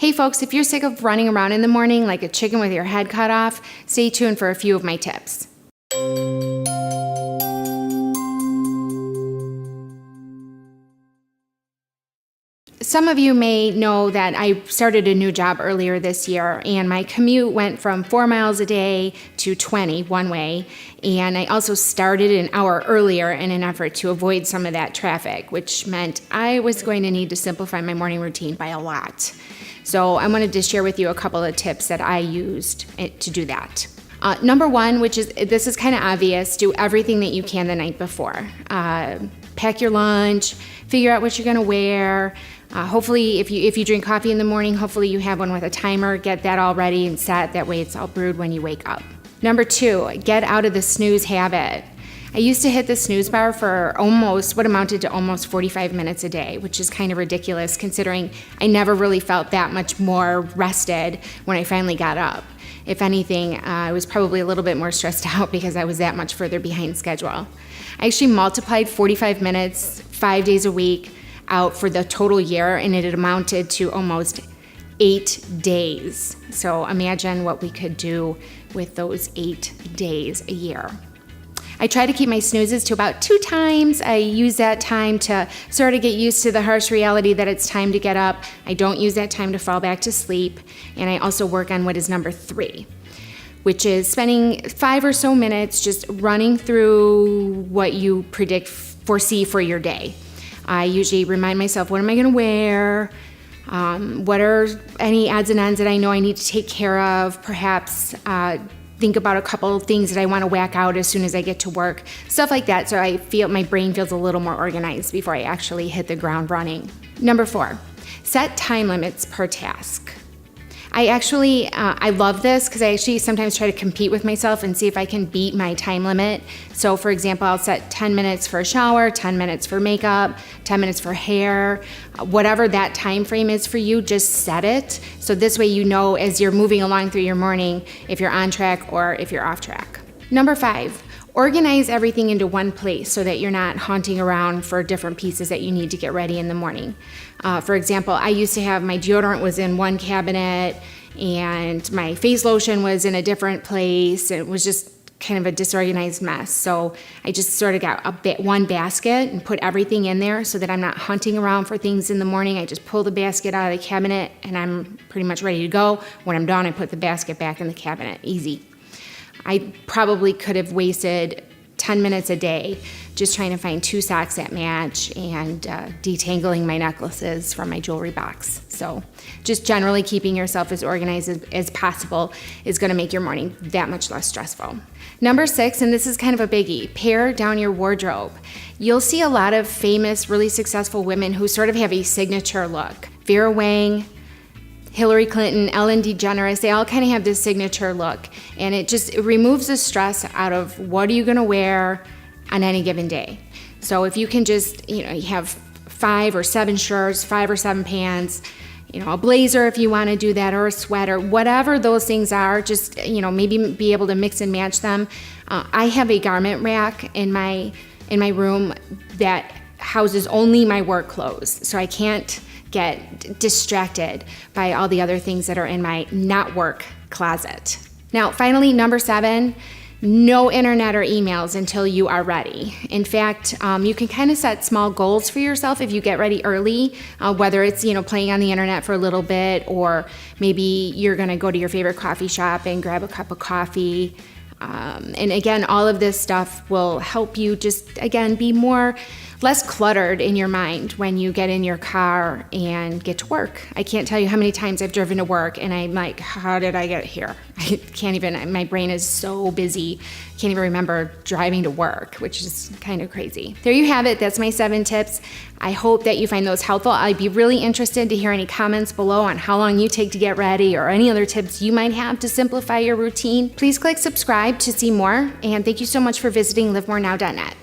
Hey folks, if you're sick of running around in the morning like a chicken with your head cut off, stay tuned for a few of my tips. Some of you may know that I started a new job earlier this year, and my commute went from 4 miles a day to 20 one way, and I also started an hour earlier in an effort to avoid some of that traffic, which meant I was going to need to simplify my morning routine by a lot. So I wanted to share with you a couple of tips that I used to do that. Number one, this is kind of obvious, do everything that you can the night before. Pack your lunch, figure out what you're gonna wear. Hopefully, if you drink coffee in the morning, hopefully you have one with a timer. Get that all ready and set. That way it's all brewed when you wake up. Number two, get out of the snooze habit. I used to hit the snooze bar for what amounted to almost 45 minutes a day, which is kind of ridiculous considering I never really felt that much more rested when I finally got up. If anything, I was probably a little bit more stressed out because I was that much further behind schedule. I actually multiplied 45 minutes, 5 days a week, out for the total year, and it had amounted to almost 8 days. So imagine what we could do with those 8 days a year. I try to keep my snoozes to about 2 times. I use that time to sort of get used to the harsh reality that it's time to get up. I don't use that time to fall back to sleep. And I also work on what is number 3, which is spending 5 or so minutes just running through what you foresee for your day. I usually remind myself, what am I gonna wear? What are any odds and ends that I know I need to take care of? Perhaps think about a couple of things that I want to whack out as soon as I get to work. Stuff like that, so I feel my brain feels a little more organized before I actually hit the ground running. Number 4, set time limits per task. I love this because I actually sometimes try to compete with myself and see if I can beat my time limit. So for example, I'll set 10 minutes for a shower, 10 minutes for makeup, 10 minutes for hair, whatever that time frame is for you, just set it. So this way you know as you're moving along through your morning if you're on track or if you're off track. Number 5, organize everything into one place so that you're not hunting around for different pieces that you need to get ready in the morning. For example, I used to have my deodorant was in one cabinet and my face lotion was in a different place. It was just kind of a disorganized mess. So I just sort of got one basket and put everything in there so that I'm not hunting around for things in the morning. I just pull the basket out of the cabinet and I'm pretty much ready to go. When I'm done, I put the basket back in the cabinet. Easy. I probably could have wasted 10 minutes a day just trying to find 2 socks that match and detangling my necklaces from my jewelry box. So just generally keeping yourself as organized as possible is going to make your morning that much less stressful. Number 6, and this is kind of a biggie, pare down your wardrobe. You'll see a lot of famous, really successful women who sort of have a signature look. Vera Wang, Hillary Clinton, Ellen DeGeneres, they all kind of have this signature look, and it removes the stress out of what are you going to wear on any given day. So if you can just, you have 5 or 7 shirts, 5 or 7 pants, a blazer if you want to do that, or a sweater, whatever those things are, just, maybe be able to mix and match them. I have a garment rack in my room that houses only my work clothes, so I can't get distracted by all the other things that are in my not work closet. Now, finally, number 7, no internet or emails until you are ready. In fact, you can kind of set small goals for yourself if you get ready early, whether it's, playing on the internet for a little bit, or maybe you're gonna go to your favorite coffee shop and grab a cup of coffee. And again, all of this stuff will help you just, again, be less cluttered in your mind when you get in your car and get to work. I can't tell you how many times I've driven to work and I'm like, how did I get here? I can't even, my brain is so busy, can't even remember driving to work, which is kind of crazy. There you have it, that's my 7 tips. I hope that you find those helpful. I'd be really interested to hear any comments below on how long you take to get ready or any other tips you might have to simplify your routine. Please click subscribe to see more, and thank you so much for visiting livemorenow.net.